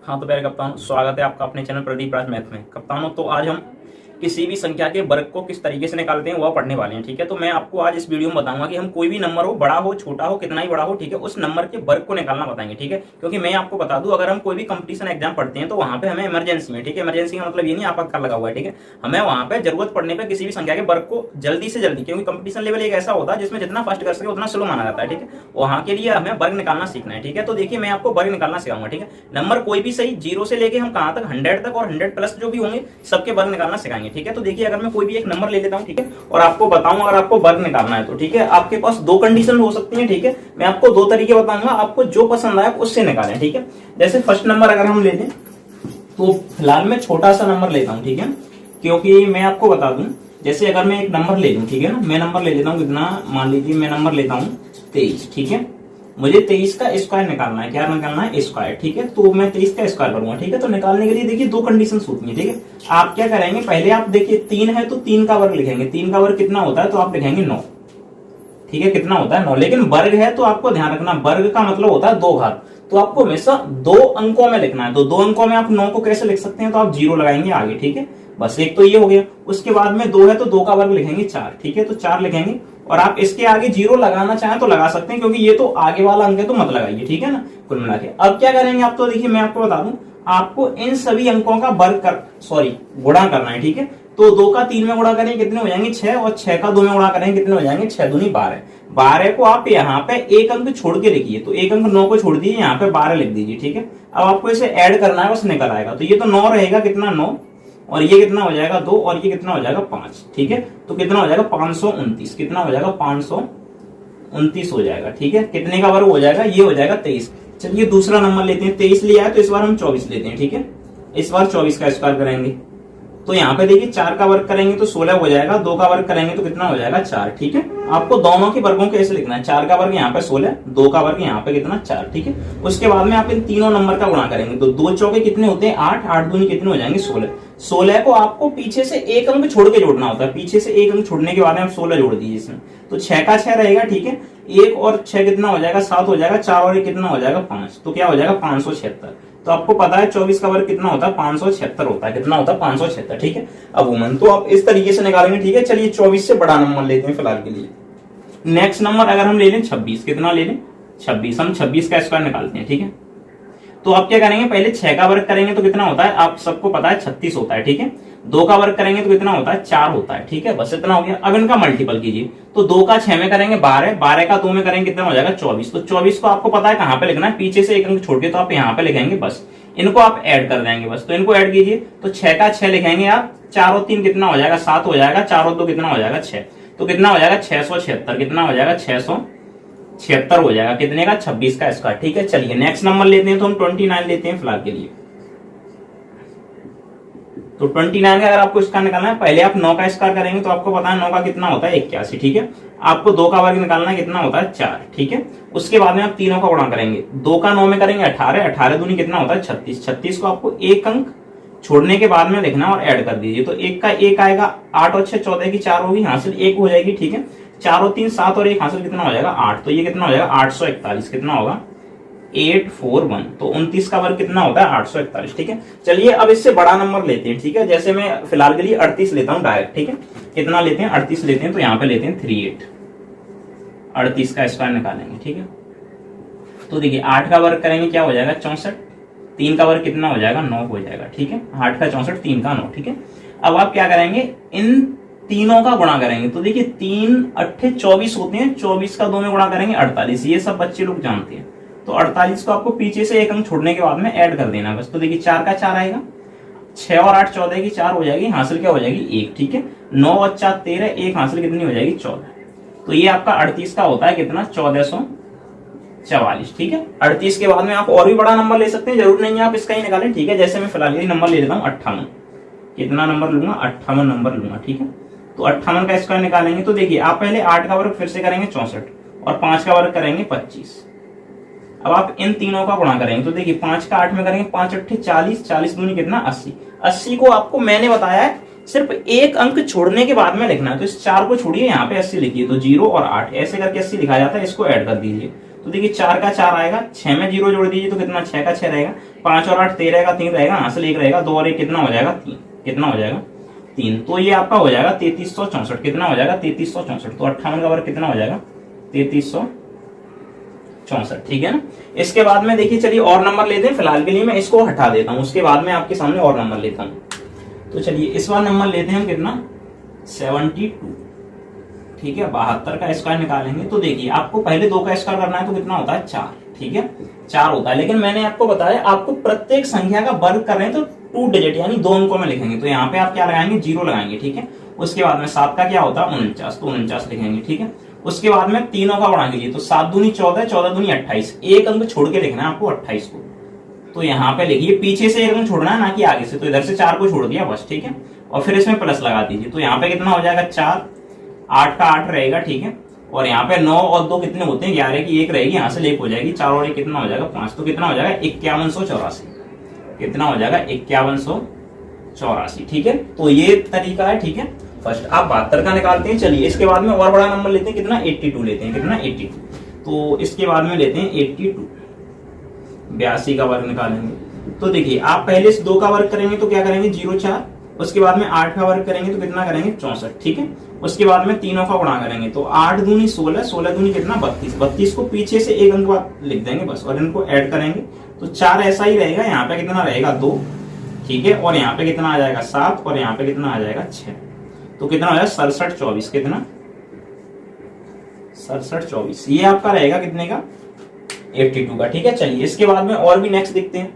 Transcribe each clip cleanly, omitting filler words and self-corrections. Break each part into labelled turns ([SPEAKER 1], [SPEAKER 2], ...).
[SPEAKER 1] हाँ तो प्यारे कप्तान, स्वागत है आपका अपने चैनल प्रदीप राज मैथ में। कप्तानों, तो आज हम किसी भी संख्या के वर्ग को किस तरीके से निकालते हैं वह पढ़ने वाले हैं। ठीक है, तो मैं आपको आज इस वीडियो में बताऊंगा कि हम कोई भी नंबर हो, बड़ा हो छोटा हो, कितना ही बड़ा हो, ठीक है, उस नंबर के वर्ग को निकालना बताएंगे। ठीक है, क्योंकि मैं आपको बता दूं, अगर हम कोई भी कंपटीशन एग्जाम पढ़ते हैं तो वहां पे हमें इमरजेंसी में, ठीक है, इमरजेंसी का मतलब ये नहीं आपातकाल लगा हुआ है, ठीक है, हमें वहां पे जरूरत पड़ने पर किसी भी संख्या के वर्ग को जल्दी से जल्दी, क्योंकि कंपटीशन लेवल एक ऐसा होता है जिसमें जितना फास्ट कर सके उतना स्लो माना जाता है। ठीक है, वहां के लिए हमें वर्ग निकालना सीखना है। ठीक है, तो देखिए मैं आपको वर्ग निकालना सिखाऊंगा। ठीक है, नंबर कोई भी सही, 0 से लेके हम कहां तक 100 तक और 100 प्लस जो भी होंगे सबके वर्ग निकालना सिखाएंगे। ठीक है, तो देखिए अगर मैं कोई भी एक नंबर ले लेता हूं, ठीक है, और आपको बताऊं अगर आपको वर्ग निकालना है तो, ठीक है, आपके पास दो कंडीशन हो सकती है। ठीक है, मैं आपको दो तरीके बताऊंगा, आपको जो पसंद आए उससे निकालें। ठीक है, जैसे फर्स्ट नंबर अगर हम ले लें तो फिलहाल मैं छोटा सा नंबर लेता हूं, ठीक है, क्योंकि मैं आपको बता दूं, जैसे अगर मैं एक नंबर ले लूं, ठीक है ना, मैं नंबर ले लेता हूं कितना, मान लीजिए मैं नंबर लेता हूं 23। ठीक है, मुझे 23 का स्क्वायर निकालना है। क्या निकालना है? स्क्वायर। ठीक है, तो मैं 23 का स्क्वायर करूंगा। ठीक है, तो निकालने के लिए देखिए दो कंडीशन होती है। ठीक है, आप क्या करेंगे, पहले आप देखिए 3 है तो 3 का वर्ग लिखेंगे। 3 का वर्ग कितना होता है तो आप लिखेंगे 9। ठीक है, कितना होता है? 9। लेकिन वर्ग है तो आपको ध्यान रखना, वर्ग का मतलब होता है 2 घात, तो आपको हमेशा 2 अंकों में लिखना है। तो 2 अंकों में आप 9 को कैसे लिख सकते हैं, तो आप 0 लगाएंगे आगे। ठीक है, बस एक तो ये हो गया। उसके बाद में 2 है तो 2 का वर्ग लिखेंगे 4। ठीक है, तो 4 लिखेंगे, और आप इसके आगे 0 लगाना चाहें तो लगा सकते हैं, क्योंकि ये तो आगे वाला अंक है तो मत लगाइए। ठीक है ना, कुल मिला के अब क्या करेंगे आप, तो देखिए मैं आपको बता दूं, आपको इन सभी अंकों का गुणा करना है। ठीक है, तो 2 का 3 में गुणा करेंगे कितने हो जाएंगे 6, और 6 का 2 में गुणा करेंगे कितने हो जाएंगे 6 दूनी 12। 12 को आप यहाँ पे एक अंक छोड़ के लिखिए, तो एक अंक 9 को छोड़ दीजिए, यहाँ पे 12 लिख दीजिए। ठीक है, अब आपको इसे ऐड करना है, बस निकल आएगा। तो ये तो 9 रहेगा, कितना 9, और ये कितना हो जाएगा 2, और ये कितना हो जाएगा 5। ठीक है, तो कितना हो जाएगा 529, कितना हो जाएगा 529 हो जाएगा। ठीक है, कितने का वर्ग हो जाएगा, ये हो जाएगा 23। चलिए दूसरा नंबर लेते हैं, 23 लिया है तो इस बार हम 24 लेते हैं। ठीक है, इस बार 24 का स्क्वायर करेंगे, तो यहाँ पे देखिए 4 का वर्ग करेंगे तो 16 हो जाएगा, 2 का वर्ग करेंगे तो कितना हो जाएगा 4। ठीक है, आपको दोनों के वर्गों को ऐसे लिखना है, 4 का वर्ग यहाँ पे 16, 2 का वर्ग यहाँ पे कितना 4। ठीक है, उसके बाद में आप इन तीनों नंबर का गुणा करेंगे, तो 2 चौके कितने होते हैं 8, 8 दूनी कितने हो जाएंगे 16। 16 को आपको पीछे से एक अंक छोड़ के जोड़ना होता है, पीछे से एक अंक छोड़ने के बाद में आप 16 जोड़ दीजिए इसमें, तो 6 का 6 रहेगा। ठीक है, 1 और 6 कितना हो जाएगा 7 हो जाएगा, 4 और 1 कितना हो जाएगा 5, तो क्या हो जाएगा 576। तो आपको पता है 24 का वर्ग कितना होता है 576 होता है, कितना होता है 576। ठीक है, अब वुमन तो आप इस तरीके से निकालेंगे। ठीक है, चलिए 24 से बड़ा नंबर लेते हैं फिलहाल के लिए। नेक्स्ट नंबर अगर हम ले लें 26, कितना ले लें 26, हम 26 का स्क्वायर निकालते हैं। ठीक है, तो आप क्या करेंगे, पहले 6 का वर्ग करेंगे तो कितना होता है, आप सबको पता है 36 होता है। ठीक है, 2 का वर्ग करेंगे तो कितना होता है 4 होता है। ठीक है, बस इतना हो गया। अब इनका मल्टीपल कीजिए, तो 2 का 6 में करेंगे 12, 12 का 2 में करेंगे कितना हो जाएगा 24। तो 24 को आपको पता है कहां पे लिखना है, पीछे से एक अंक छोड़ के, तो आप यहाँ पे लिखेंगे, बस इनको आप ऐड कर देंगे बस। तो इनको ऐड कीजिए, तो 6 का 6 लिखेंगे आप, 4 और 3 कितना हो जाएगा 7 हो जाएगा, 4 और 2 कितना हो जाएगा 6, तो कितना हो जाएगा 676, कितना हो जाएगा 676 हो जाएगा, कितने का 26 का स्क्वायर। ठीक है, चलिए नेक्स्ट नंबर लेते हैं, तो हम 29 लेते हैं फिलहाल के लिए। तो 29 का अगर आपको इसका निकालना है, पहले आप 9 का स्क्वायर करेंगे तो आपको पता है 9 का कितना होता है 81। ठीक है, आपको 2 का वर्ग निकालना है, कितना होता है 4। ठीक है, उसके बाद में आप तीनों का गुणा करेंगे, 2 का 9 में करेंगे 18, 18 दूनी कितना होता है 36, 36 को आपको एक अंक छोड़ने के बाद में लिखना और ऐड कर दीजिए, तो 1 का 1 आएगा, 8 और 6 14 की 4 होगी, हासिल 1 हो जाएगी। ठीक है, 4 और 3 7 और 1 हासिल कितना हो जाएगा 8, तो ये कितना हो जाएगा 841, कितना होगा 841। तो 29 का वर्ग कितना होता है 841। ठीक है, चलिए अब इससे बड़ा नंबर लेते हैं। ठीक है, जैसे मैं फिलहाल के लिए 38 लेता हूं डायरेक्ट। ठीक है, कितना लेते हैं 38 लेते हैं, तो यहाँ पे लेते हैं 38, 38 का स्क्वायर निकालेंगे। ठीक है, तो देखिए 8 का वर्ग करेंगे क्या हो जाएगा 64, 3 का वर्ग कितना हो जाएगा 9 हो जाएगा। ठीक है, 8 का 64, 3 का 9। ठीक है, अब आप क्या करेंगे, इन तीनों का गुणा करेंगे, तो देखिए 3 8 24 होते हैं, 24 का 2 में गुणा करेंगे 48, ये सब बच्चे लोग जानते हैं। तो 48 को आपको पीछे से एक अंक छोड़ने के बाद में ऐड कर देना बस, तो देखिए 4 का 4 आएगा, 6 और 8 14 की 4 हो जाएगी, हासिल क्या हो जाएगी 1। ठीक है, 9 और 4 13, 1 हासिल कितनी हो जाएगी 14। तो ये आपका 38 का होता है कितना 1444। ठीक है, 38 के बाद में आप और भी बड़ा नंबर ले सकते हैं, जरूर नहीं है आप इसका ही निकालें। ठीक है, जैसे मैं फिलहाल ये नंबर ले लेता हूँ 58, कितना नंबर लूंगा 58 नंबर लूंगा। ठीक है, तो 58 का स्क्वायर निकालेंगे, तो देखिए आप पहले 8 का वर्ग फिर से करेंगे 64, और 5 का वर्ग करेंगे 25। अब आप इन तीनों का गुणा करेंगे, तो देखिए 5 का 8 में करेंगे 5 8 40, 40 दूनी कितना 80। 80 को आपको मैंने बताया है सिर्फ एक अंक छोड़ने के बाद में लिखना है, तो इस 4 को छोड़िए, यहाँ पे 80 लिखिए, तो 0 और 8 ऐसे करके 80 लिखा जाता है, इसको ऐड कर दीजिए, तो देखिए 4 का 4 आएगा, 6 में 0 जोड़ दीजिए तो कितना, 6 का 6 रहेगा, 5 और 8 13 का 3 रहेगा, हासिल 1 रहेगा, 2 और 1 कितना हो जाएगा 3, कितना हो जाएगा 3। तो ये आपका हो जाएगा 3364, कितना हो जाएगा 3364। तो 58 का वर्ग कितना हो जाएगा 3364, ठीक है ना। इसके बाद में देखिए चलिए और नंबर लेते हैं, फिलहाल के लिए मैं इसको हटा देता हूं, उसके बाद में आपके सामने और नंबर लेता हूं। तो चलिए इस बार नंबर लेते हैं हम कितना 72, ठीक है। 72 का स्क्वायर निकालेंगे तो देखिए आपको पहले 2 का स्क्वायर करना है तो कितना होता है 4, ठीक है 4 होता है। लेकिन मैंने आपको बताया आपको प्रत्येक संख्या का वर्ग कर रहे हैं तो 2 डिजिट यानी 2 अंकों में लिखेंगे, तो यहाँ पे आप क्या लगाएंगे 0 लगाएंगे, ठीक है। उसके बाद में 7 का क्या होता है 49, तो 49 लिखेंगे, ठीक है। उसके बाद में तीनों का गुणा कीजिए तो 7 दूनी 14, 14 दूनी 28, एक अंक छोड़ के लिखना है आपको 28 को। तो यहाँ पे लिखिए पीछे से एक अंक छोड़ना है ना कि आगे से, तो इधर से 4 को छोड़ दिया बस, ठीक है। और फिर इसमें प्लस लगा दीजिए तो यहाँ पे कितना हो जाएगा 4, 8 का 8 रहेगा, ठीक है। और यहाँ पे 9 और 2 कितने होते हैं 11 की 1 रहेगी, यहाँ से 1 हो जाएगी, 4 और 1 कितना हो जाएगा 5, तो कितना हो जाएगा 5184, कितना हो जाएगा 5184, ठीक है। तो ये तरीका है, ठीक है। फर्स्ट आप 72 का निकालते हैं। चलिए इसके बाद में और बड़ा नंबर लेते हैं, कितना 82 लेते हैं, कितना 82। तो इसके बाद में लेते हैं 82, 82 का वर्ग निकालेंगे। तो देखिए आप पहले इस 2 का वर्ग करेंगे तो क्या करेंगे 0 4, उसके बाद में 8 का वर्ग करेंगे तो कितना करेंगे 64, ठीक है। उसके बाद में तीनों का गुणा करेंगे तो 8 दूनी 16, 16 दूनी कितना 32, 32 को पीछे से एक अंक बाद लिख देंगे बस, और इनको ऐड करेंगे तो 4 ऐसा ही रहेगा, यहाँ पे कितना रहेगा 2, ठीक है। और यहाँ पे कितना आ जाएगा 7, और यहाँ पे कितना आ जाएगा 6, तो कितना हो जाएगा 67 24, कितना 67 24, ये आपका रहेगा कितने का 82 का, ठीक है। चलिए इसके बाद में और भी नेक्स्ट देखते हैं।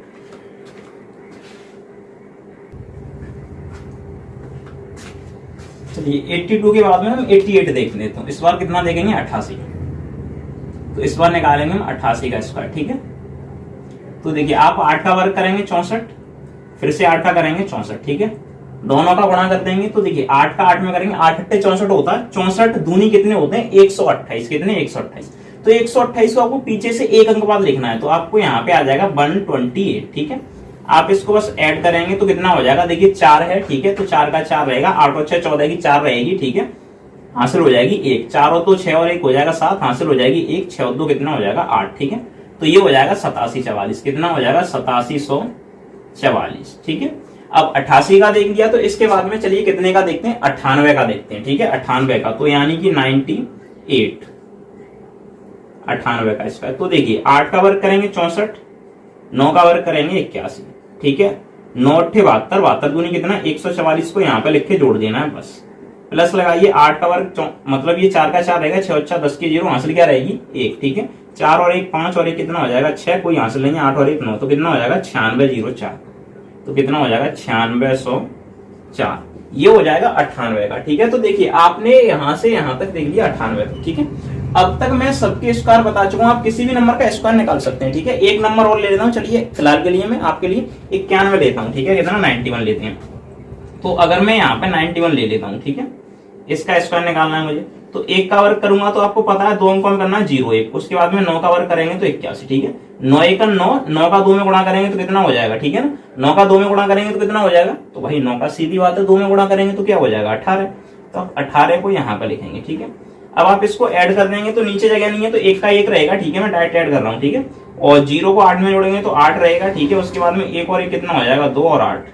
[SPEAKER 1] चलिए 82 के बाद में हम 88 देख लेते हैं। इस बार कितना देखेंगे 88, तो इस बार निकालेंगे हम 88 का स्क्वायर, ठीक है। तो देखिए आप 8 का वर्ग करेंगे 64, फिर से 8 का करेंगे 64, ठीक है। दोनों का गुणा कर देंगे तो देखिए 8 का 8 में करेंगे, 8 8 64 होता है, 64 दूनी कितने होते हैं 128, कितने 128। तो 128 को आपको पीछे से एक अंक बाद लिखना है, तो आपको यहाँ पे आ जाएगा 128, ठीक है। आप इसको बस ऐड करेंगे तो कितना हो जाएगा, देखिए 4 है, ठीक है। तो 4 का 4 रहेगा, 8 और 6 14 की 4 रहेगी, ठीक है। हासिल हो जाएगी 1, 4 और 2 6 और 1 हो जाएगा 7, हासिल हो जाएगी 1, 6 और 2 कितना हो जाएगा 8, ठीक है। तो ये हो जाएगा 8744, कितना हो जाएगा 8744, ठीक है। अब 88 का देख लिया, तो इसके बाद में चलिए कितने का देखते हैं 98 का देखते हैं, ठीक है। 98 का तो यानी कि 98, 98 का स्क्वायर। तो देखिए 8 का वर्ग करेंगे 64, 9 का वर्ग करेंगे 81, ठीक है। 9 8 72, 72 दूनी कितना 144 को यहाँ पे लिख के जोड़ देना है बस, प्लस लगाइए 8 का वर्ग मतलब ये 4 का 4 रहेगा, 6 और 10 की 0, हासिल क्या रहेगी 1, ठीक है। 4 और 1 5 और 1 कितना हो जाएगा 6, कोई हासिल नहीं, 8 और 1 9, तो कितना हो जाएगा 9604, तो कितना हो जाएगा 9604, ये हो जाएगा 98 का, ठीक है। तो देखिए आपने यहां से यहां तक देख लिया 98 का, ठीक है। अब तक मैं सबके स्क्वायर बता चुका हूं, आप किसी भी नंबर का स्क्वायर निकाल सकते हैं, ठीक है। एक नंबर और ले लेता हूं, चलिए फिलहाल के लिए मैं आपके लिए 91 लेता हूं, ठीक है। कितना 91 लेते हैं। तो अगर मैं यहाँ पे 91 ले लेता हूँ, ठीक है, इसका स्क्वायर निकालना है मुझे, तो 1 का वर्ग करूंगा तो आपको पता है 2 अंकों में करना है 0 1, उसके बाद में 9 का वर्ग करेंगे तो 81, ठीक है। 9 1 9, 9 का 2 में गुणा करेंगे तो कितना हो जाएगा, ठीक है ना। 9 का 2 में गुणा करेंगे तो कितना हो जाएगा, तो भाई 9 का सीधी बात है 2 में गुणा करेंगे तो क्या हो जाएगा 18, तो 18 को यहाँ पे लिखेंगे, ठीक है। अब आप इसको ऐड कर देंगे तो नीचे जगह नहीं है तो 1 का 1 रहेगा, ठीक है, मैं डायरेक्ट ऐड कर रहा हूँ, ठीक है। और 0 को 8 में जोड़ेंगे तो 8 रहेगा, ठीक है। उसके बाद में 1 और 1 कितना हो जाएगा 2 और 8,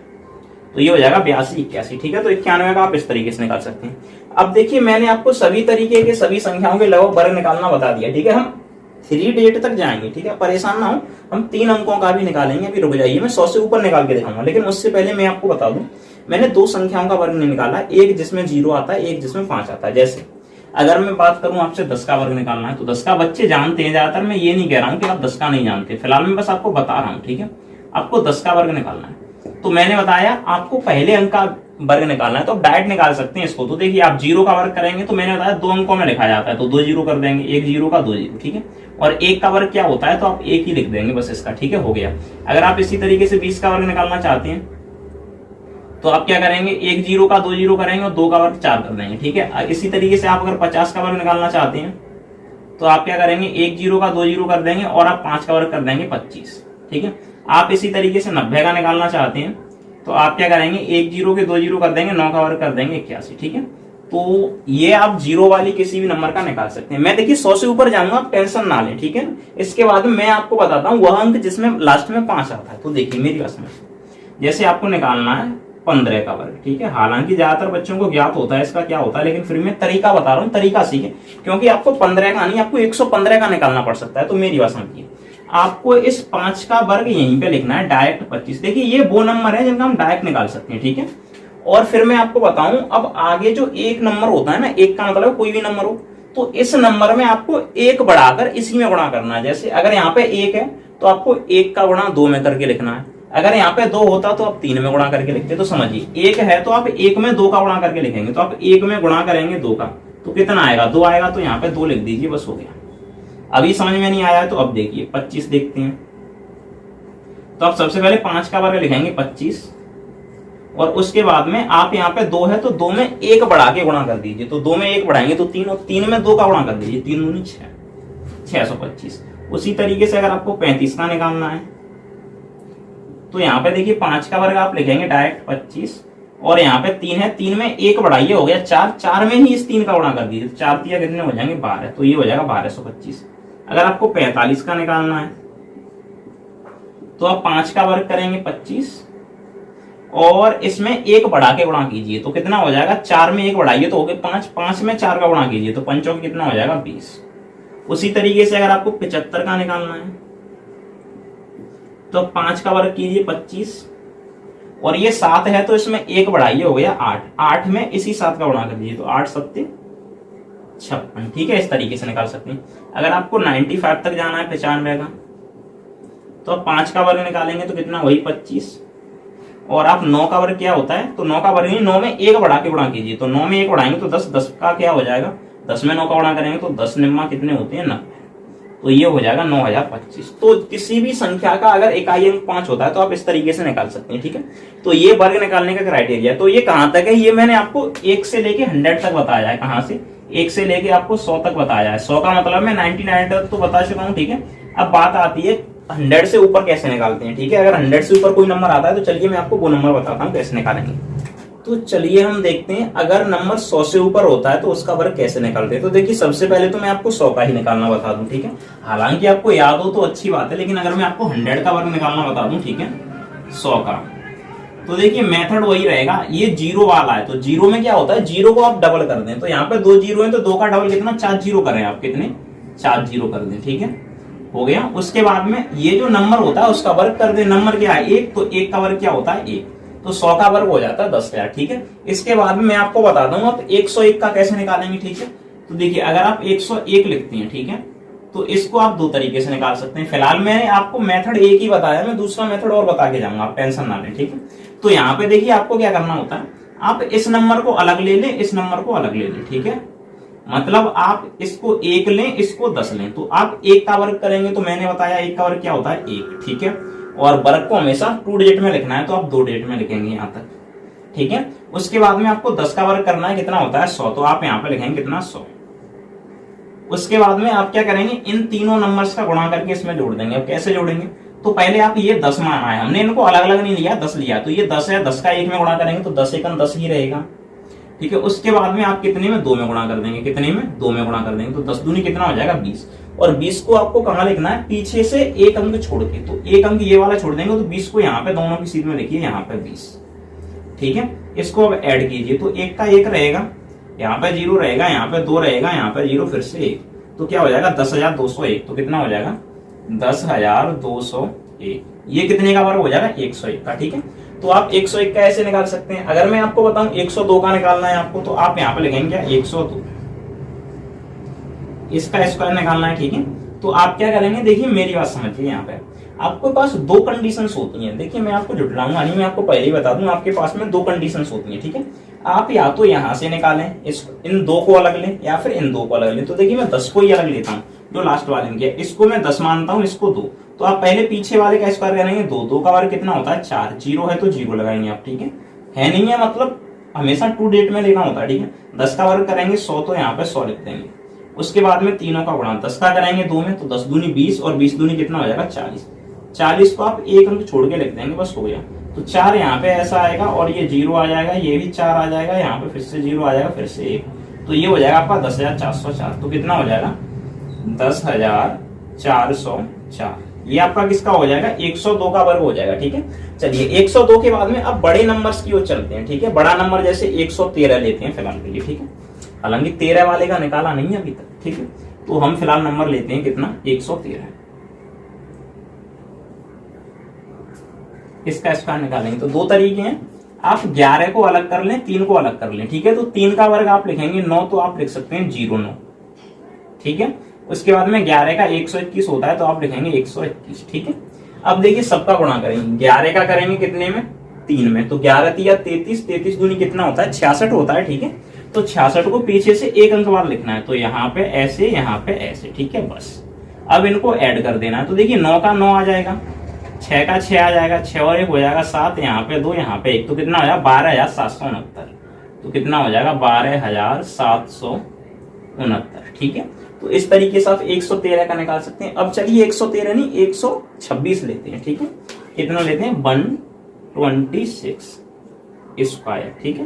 [SPEAKER 1] तो ये हो जाएगा 82 81, ठीक है। तो 91 का आप इस तरीके से निकाल सकते हैं। अब देखिए मैंने आपको सभी तरीके के सभी संख्याओं के लगभग वर्ग निकालना बता दिया, ठीक है। हम 3 डिजिट तक जाएंगे, ठीक है, परेशान ना हो, हम 3 अंकों का भी निकालेंगे। अभी रुक जाइए, मैं 100 से ऊपर निकाल के दिखाऊंगा, लेकिन उससे पहले मैं आपको बता दूं मैंने 2 संख्याओं का वर्ग नहीं निकाला, एक जिसमें 0 आता है, एक जिसमें 5 आता है। जैसे अगर मैं बात करूं आपसे 10 का वर्ग निकालना है, तो 10 का बच्चे जानते हैं ज्यादातर, मैं ये नहीं कह रहा हूं कि आप 10 का नहीं जानते, फिलहाल मैं बस आपको बता रहा हूं, ठीक है। आपको 10 का वर्ग निकालना है तो मैंने बताया आपको पहले अंक का वर्ग निकालना है, तो आप डायरेक्ट निकाल सकते हैं इसको। तो देखिए आप 0 का वर्ग करेंगे तो मैंने बताया 2 अंकों में लिखा जाता है, तो 2 0 कर देंगे, 1 0 का 2 0, ठीक है। और 1 का वर्ग क्या होता है तो आप 1 ही लिख देंगे बस इसका, ठीक है, हो गया। अगर आप इसी तरीके से 20 का वर्ग निकालना चाहते हैं तो आप क्या करेंगे, 1 0 का 2 0 करेंगे और 2 का वर्ग 4 कर देंगे, ठीक है। इसी तरीके से आप अगर 50 का वर्ग निकालना चाहते हैं तो आप क्या करेंगे, 1 0 का 2 0 कर देंगे और आप 5 का वर्ग कर देंगे 25, ठीक है। आप इसी तरीके से 90 का निकालना चाहते हैं तो आप क्या करेंगे, 1 0 के 2 0 कर देंगे, 9 का वर्ग कर देंगे 81, ठीक है। तो ये आप जीरो वाली किसी भी नंबर का निकाल सकते हैं। मैं देखिए 100 से ऊपर जाऊंगा, आप टेंशन ना लें, ठीक है। इसके बाद में मैं आपको बताता हूँ वह अंक जिसमें लास्ट में 5 आता है। तो देखिए मेरी बात समझ, जैसे आपको निकालना है 15 का वर्ग, ठीक है। हालांकि ज्यादातर बच्चों को ज्ञात होता है इसका क्या होता है, लेकिन फिर मैं तरीका बता रहा हूँ, तरीका सीखे, क्योंकि आपको 15 का नहीं, आपको 115 का निकालना पड़ सकता है। तो मेरी बात समझिए, आपको इस 5 का वर्ग यहीं पे लिखना है, डायरेक्ट 25। देखिए ये वो नंबर है जिनका हम डायरेक्ट निकाल सकते हैं, ठीक है। और फिर मैं आपको बताऊं, अब आगे जो एक नंबर होता है ना, एक का मतलब कोई भी नंबर हो, तो इस नंबर में आपको एक बढ़ाकर इसी में गुणा करना है। जैसे अगर यहाँ पे एक है तो आपको एक का गुणा 2 में करके लिखना है। अगर यहाँ पे 2 होता तो आप 3 में गुणा करके लिखते। तो समझिए एक है तो आप एक में 2 का गुणा करके लिखेंगे, तो आप एक में गुणा करेंगे 2 का, तो कितना आएगा, 2 आएगा। तो यहाँ पे 2 लिख दीजिए, बस हो गया। अभी समझ में नहीं आया तो अब देखिए 25 देखते हैं। तो आप सबसे पहले 5 का वर्ग लिखेंगे 25, और उसके बाद में आप यहाँ पे 2 है तो 2 में 1 बढ़ा के गुणा कर दीजिए। तो 2 में 1 बढ़ाएंगे तो 3, और 3 में 2 का गुणा कर दीजिए, 3 दूनी 6, 625। उसी तरीके से अगर आपको 35 का निकालना है तो यहाँ पे देखिए 5 का वर्ग आप लिखेंगे डायरेक्ट 25, और यहाँ पे 3 है, 3 में 1 बढ़ाइए, हो गया 4, 4 में ही इस 3 का गुणा कर दीजिए। 4 दिया कितने हो जाएंगे 12, तो ये हो जाएगा 1225। अगर आपको 45 का निकालना है तो आप 5 का वर्ग करेंगे 25, और इसमें 1 बढ़ा के गुणा कीजिए, तो कितना हो जाएगा, 4 में 1 बढ़ाइए तो हो गए 5, 5 में 4 का गुणा कीजिए तो 5 कितना हो जाएगा 20। उसी तरीके से अगर आपको 75 का निकालना है तो 5 का वर्ग कीजिए 25, और ये 7 है तो इसमें 1 बढ़ाइए, हो गया 8, 8 में इसी 7 का गुणा कर दीजिए तो 8 7 56, ठीक है। इस तरीके से निकाल सकते हैं। अगर आपको 95 तक जाना है 95 का, तो आप 5 का वर्ग निकालेंगे तो कितना, वही 25, और आप 9 का वर्ग क्या होता है, तो 9 का वर्ग नहीं, 9 में 1 बढ़ा के गुणा कीजिए, तो 9 में 1 बढ़ाएंगे तो 10, 10 का क्या हो जाएगा, 10 में 9 का गुणा करेंगे तो 10 निम्मा कितने होते हैं 90, तो ये हो जाएगा 9025। तो किसी भी संख्या का अगर इकाई अंक 5 होता है तो आप इस तरीके से निकाल सकते हैं, ठीक है। तो ये वर्ग निकालने का क्राइटेरिया। तो ये कहां तक है, ये मैंने आपको 1 से लेके 100 तक बताया है। कहां से, 1 से लेके आपको 100 तक बताया है। 100 का मतलब मैं 99 तक तो बता चुका हूं, ठीक है। अब बात आती है 100 से ऊपर कैसे निकालते हैं, ठीक है। अगर 100 से ऊपर कोई नंबर आता है तो चलिए मैं आपको वो नंबर बताता हूँ कैसे निकालेंगे। तो चलिए हम देखते हैं, अगर नंबर 100 से ऊपर होता है तो उसका वर्ग कैसे निकालते हैं। तो देखिए सबसे पहले तो मैं आपको 100 का ही निकालना बता दूं, ठीक है। हालांकि आपको याद हो तो अच्छी बात है, लेकिन अगर मैं आपको 100 का वर्ग निकालना बता दूं, ठीक है, 100 का, तो देखिए मेथड वही रहेगा। ये जीरो वाला है तो जीरो में क्या होता है, जीरो को आप डबल कर दें। तो यहाँ पे 2 जीरो है तो 2 का डबल कितना, 4 जीरो करें आप, कितने 4 जीरो कर दें, ठीक है, हो गया। उसके बाद में ये जो नंबर होता है उसका वर्ग कर दे। नंबर क्या है 1, तो 1 का वर्ग क्या होता है 1, तो 100 का वर्ग हो जाता है 10,000, ठीक है। इसके बाद में मैं आपको बता दूंगा आप 101 का कैसे निकालेंगे, ठीक है। तो देखिए अगर आप 101 लिखते हैं, ठीक है, तो इसको आप 2 तरीके से निकाल सकते हैं। फिलहाल मैंने आपको मेथड एक ही बताया, मैं दूसरा मेथड और बता के जाऊंगा, आप टेंशन ना लें, ठीक है। तो यहाँ पे देखिए आपको क्या करना होता है, आप इस नंबर को अलग ले लें, इस नंबर को अलग ले लें, ठीक है। मतलब आप इसको 1 लें, इसको 10 लें, तो आप 1 का वर्ग करेंगे तो मैंने बताया 1 का वर्ग क्या होता है 1, ठीक है। और वर्ग को हमेशा 2 डिजिट में लिखना है तो आप 2 डिजिट में लिखेंगे यहाँ तक, ठीक है। उसके बाद में आपको 10 का वर्ग करना है, कितना होता है 100, तो आप यहाँ पे लिखेंगे कितना 100। उसके बाद में आप क्या करेंगे, इन तीनों नंबर्स का गुणा करके इसमें जोड़ देंगे। अब कैसे जोड़ेंगे, तो पहले आप ये 10 माना है हमने, इनको अलग अलग नहीं लिया, 10 लिया, तो ये 10 है, 10 का 1 में गुणा करेंगे तो 10 एकम 10 ही रहेगा, ठीक है। उसके बाद में आप कितने में 2 में गुणा कर देंगे, कितने में 2 में गुणा कर देंगे तो 10 दूनी कितना हो जाएगा 20। और 20 को आपको कहां लिखना है, पीछे से 1 अंक छोड़ के, तो 1 अंक ये वाला छोड़ देंगे तो 20 को यहाँ पे दोनों की सीध में लिखिए, यहाँ पे 20, ठीक है। इसको अब ऐड कीजिए तो 1 का 1 रहेगा, यहाँ पे 0 रहेगा, यहाँ पे 2 रहेगा, यहाँ पे 0, फिर से 1, तो क्या हो जाएगा 10,201। तो कितना हो जाएगा 10,201। ये कितने का वर्ग हो जाएगा 101 का, ठीक है। तो आप 101 का ऐसे निकाल सकते हैं। अगर मैं आपको बताऊं 102 का निकालना है आपको, तो आप यहाँ पे लिखेंगे क्या 102, इसका स्क्वायर निकालना है, ठीक है। तो आप क्या करेंगे, देखिए मेरी बात समझिए, यहाँ पे आपके पास 2 कंडीशंस होती हैं। देखिए मैं आपको जुटलाऊंगा नहीं, मैं आपको पहले ही बता दूं, आपके पास में 2 कंडीशंस होती हैं, ठीक है। आप या तो यहाँ से निकालें, इन 2 को अलग लें, या फिर इन 2 को अलग लें। तो देखिए मैं 10 को ही अलग लेता हूँ, जो लास्ट वाले ने किया, इसको मैं 10 मानता हूँ, इसको 2। तो आप पहले पीछे वाले का स्क्वायर करेंगे 2, 2 का वर्ग कितना होता है 4, 0 है तो 0 लगाएंगे आप, ठीक है नहीं है मतलब हमेशा 2 डिजिट में लेना होता है, ठीक है। 10 का वर्ग करेंगे 100, तो यहाँ पे 100 लिख देंगे। उसके बाद में तीनों का गुणा 10 का करेंगे 2 में, तो 10 दूनी 20, और 20 दूनी कितना हो जाएगा 40। 40 को आप 1 अंक छोड़ के लिख देंगे, बस हो गया। तो 4 यहाँ पे ऐसा आएगा और ये 0 आ जाएगा, ये भी 4 आ जाएगा, यहाँ पे फिर से 0 आ जाएगा, फिर से 1, तो ये हो जाएगा आपका 10,404। तो कितना हो जाएगा 10,404। ये आपका किसका हो जाएगा 102 का वर्ग हो जाएगा। ठीक है, चलिए 102 के बाद में अब बड़े नंबर्स की ओर चलते हैं। ठीक है, बड़ा नंबर जैसे 113 लेते हैं फिलहाल के लिए। ठीक है, हालांकि 13 वाले का निकाला नहीं है अभी तक। ठीक है, तो हम फिलहाल नंबर लेते हैं कितना 113। इसका स्क्वायर निकालेंगे तो 2 तरीके हैं, आप 11 को अलग कर लें, 3 को अलग कर लें। ठीक है, तो 3 का वर्ग आप लिखेंगे 9, तो आप लिख सकते हैं 09। ठीक है, उसके बाद में 11 का 121 होता है तो आप लिखेंगे 121। ठीक है, अब देखिए सबका गुणा करेंगे, 11 का करेंगे कितने में 3 में, तो 11 तिया 33, 33 दूनी कितना होता है 66 होता है। ठीक है, तो 66 को पीछे से एक अंक बाद लिखना है, तो यहाँ पे ऐसे, यहाँ पे ऐसे। ठीक है, बस अब इनको ऐड कर देना है। तो देखिए 9 का 9 आ जाएगा, 6 का 6 आ जाएगा, 6 और 1 हो जाएगा 7, यहाँ पे 2, यहाँ पे 1, तो कितना हो जाएगा 12,769। तो कितना हो जाएगा 12,769। ठीक है, तो इस तरीके से आप 113 का निकाल सकते हैं। अब चलिए 113 नहीं 126 लेते हैं। ठीक है, कितना लेते हैं 126 स्क्वायर। ठीक है,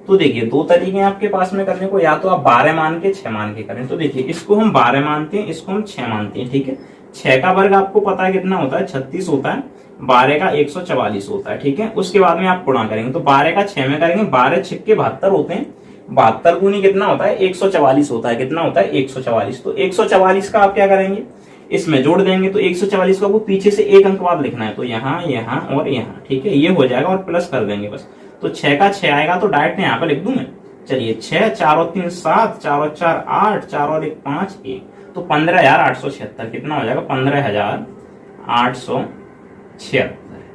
[SPEAKER 1] तो देखिए 2 तरीके हैं आपके पास में करने को, या तो आप 12 मान के 6 मान के करें। तो देखिए इसको हम 12 मानते हैं, इसको हम 6 मानते हैं। ठीक है, 6 का वर्ग आपको पता है कितना होता है 36 होता है, 12 का 144 होता है। ठीक है, उसके बाद में आप गुणा करेंगे, तो 12 का 6 में करेंगे, 12 छिक्के 72 होते हैं, 72 गुनी कितना होता है 144 होता है। कितना होता है 144। तो 144 का आप क्या करेंगे इसमें जोड़ देंगे, तो 144 को आपको पीछे से एक अंक बाद लिखना है, तो यहाँ, यहाँ और यहाँ। ठीक है, ये हो जाएगा और प्लस कर देंगे बस। तो 6 का 6 आएगा तो डायरेक्ट यहाँ पे लिख दूं मैं। चलिए 6, 4 और 3 7, 4 और 4 8, 4 और 1 5, 1, तो 15,876। कितना हो जाएगा 15,876।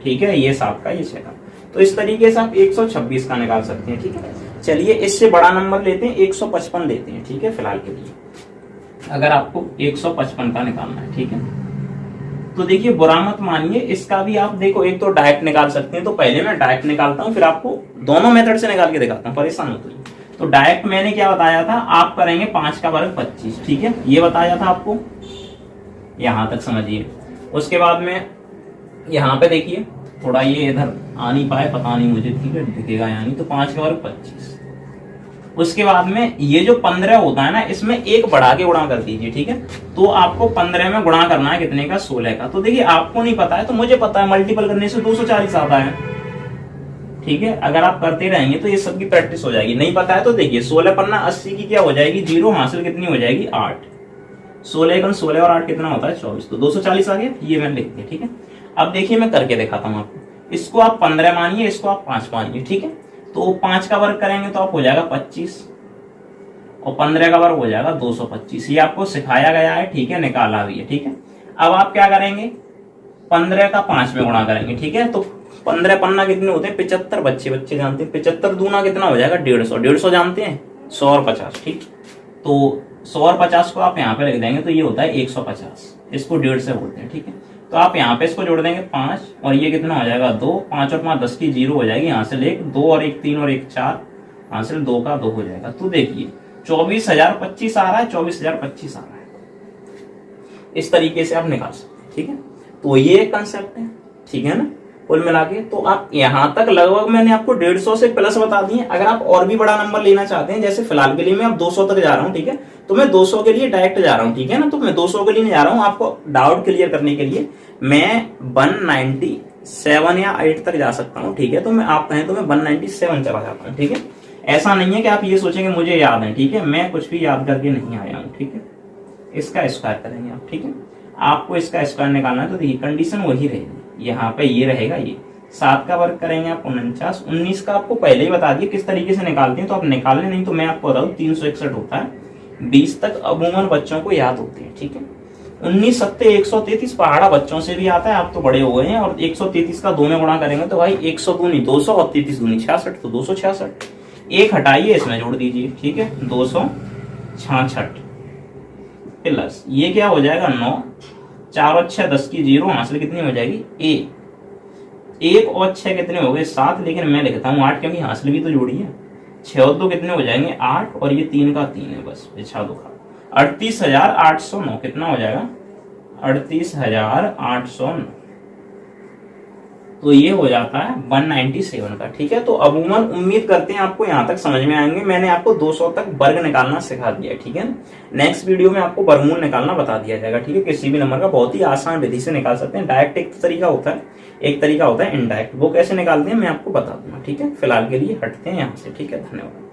[SPEAKER 1] ठीक है, ये 7 का, ये 6 का। तो इस तरीके से आप 126 का निकाल सकते हैं। ठीक है, चलिए इससे बड़ा नंबर लेते हैं, 155 लेते हैं। ठीक है, फिलहाल के लिए अगर आपको 155 का निकालना है। ठीक है, तो देखिए बुरा मत मानिए, इसका भी आप देखो, एक तो डायरेक्ट निकाल सकते हैं, तो पहले मैं डायरेक्ट निकालता हूं, फिर आपको दोनों मेथड से निकाल के दिखाता हूं, परेशान मत होइए। तो डायरेक्ट मैंने क्या बताया था, आप करेंगे 5 का वर्ग 25। ठीक है, ये बताया था आपको, यहां तक समझिए। उसके बाद में यहाँ पे देखिए थोड़ा ये इधर आ नहीं पाए, पता नहीं मुझे, ठीक है दिखेगा यानी, तो 5 का वर्ग 25। उसके बाद में ये जो 15 होता है ना, इसमें एक बढ़ा के गुणा कर दीजिए। ठीक है, तो आपको 15 में गुणा करना है कितने का 16 का। तो देखिए आपको नहीं पता है तो मुझे पता है, मल्टीपल करने से 240 आता है। ठीक है, अगर आप करते रहेंगे तो ये सबकी प्रैक्टिस हो जाएगी। नहीं पता है तो देखिए 16 पन्ना 80 की क्या हो जाएगी 0, हासिल कितनी हो जाएगी 8। 16 16 और 8 कितना होता है 24, तो 240 आ गया। ये मैंने लिख दिया। ठीक है, अब देखिए मैं करके दिखाता हूँ आपको। इसको आप 15 मानिए, इसको आप 5 मानिए। ठीक है, तो 5 का वर्ग करेंगे तो आप हो जाएगा 25 और 15 का वर्ग हो जाएगा 225। ये आपको सिखाया गया है। ठीक है, निकाला भी है। ठीक है, अब आप क्या करेंगे 15 का 5 में गुणा करेंगे। ठीक है, तो 15 पन्ना कितने होते हैं 75, बच्चे जानते हैं। 75 दूना कितना हो जाएगा 150, 150 जानते हैं 100 और 50। ठीक, तो 100 और 50 को आप यहाँ पे लिख देंगे तो ये होता है 150, इसको 150 से बोलते हैं। ठीक है, तो आप यहाँ पे इसको जोड़ देंगे 5 और ये कितना हो जाएगा 2, 5 और 5 10 की 0 हो जाएगी, यहाँ से 1 2 और 1 3 और 1 4, यहाँ से 2 का 2 हो जाएगा। तो देखिए 24,025 आ रहा है, 24,025 आ रहा है। इस तरीके से आप निकाल सकते हैं। ठीक है, तो ये कंसेप्ट है। ठीक है ना, कुल मिला के तो आप यहाँ तक लगभग मैंने आपको 150 से प्लस बता दिए। अगर आप और भी बड़ा नंबर लेना चाहते हैं, जैसे फिलहाल के लिए मैं अब 200 तक जा रहा हूँ। ठीक है, तो मैं 200 के लिए डायरेक्ट जा रहा हूँ। ठीक है ना, तो मैं 200 के लिए नहीं जा रहा हूँ, आपको डाउट क्लियर करने के लिए मैं 197 या 8 तक जा सकता हूँ। ठीक है, तो मैं आप कहें तो मैं 197 चला जाता हूँ। ठीक है, ऐसा नहीं है कि आप ये सोचेंगे मुझे याद है। ठीक है, मैं कुछ भी याद करके नहीं आया हूँ। ठीक है, इसका स्क्वायर करेंगे आप। ठीक है, आपको इसका स्क्वायर निकालना है, तो देखिए कंडीशन वही रहेगी, यहाँ पे ये रहेगा, ये 7 का वर्ग करेंगे आप 49, 19 का आपको पहले ही बता दिया किस तरीके से निकालते हैं, तो आप निकालने नहीं तो मैं आपको बताऊँ 361 होता है। 20 तक अमूमन बच्चों को याद होते हैं। ठीक है, 19 सत्ते 133 पहाड़ा बच्चों से भी आता है, आप तो बड़े हो गए हैं। और 133 का 2 में गुणा करेंगे तो भाई 100 दूनी 200 और 33 दूनी 66, तो 266। एक हटाइए इसमें जोड़ दीजिए। ठीक है, 266 प्लस ये क्या हो जाएगा 9, 4 और 6 10 की 0, हासिल कितनी हो जाएगी 1 और 6 कितने हो गए 7, लेकिन मैं लिखता हूँ 8 क्योंकि हासिल भी तो जोड़ी है। 6 और 2 कितने हो जाएंगे 8 और ये 3 का 3 है, बस बिछा दो खा। 38,809 कितना हो जाएगा 38,809। तो ये हो जाता है 197 का। ठीक है, तो अमूमन उम्मीद करते हैं आपको यहाँ तक समझ में आएंगे। मैंने आपको 200 तक वर्ग निकालना सिखा दिया है। ठीक है, नेक्स्ट वीडियो में आपको वर्गमूल निकालना बता दिया जाएगा। ठीक है, किसी भी नंबर का बहुत ही आसान विधि से निकाल सकते हैं। डायरेक्ट एक तरीका होता है, एक तरीका होता है इनडायरेक्ट, वो कैसे निकालते हैं मैं आपको बता दूंगा। ठीक है, फिलहाल के लिए हटते हैं यहाँ से। ठीक है, धन्यवाद।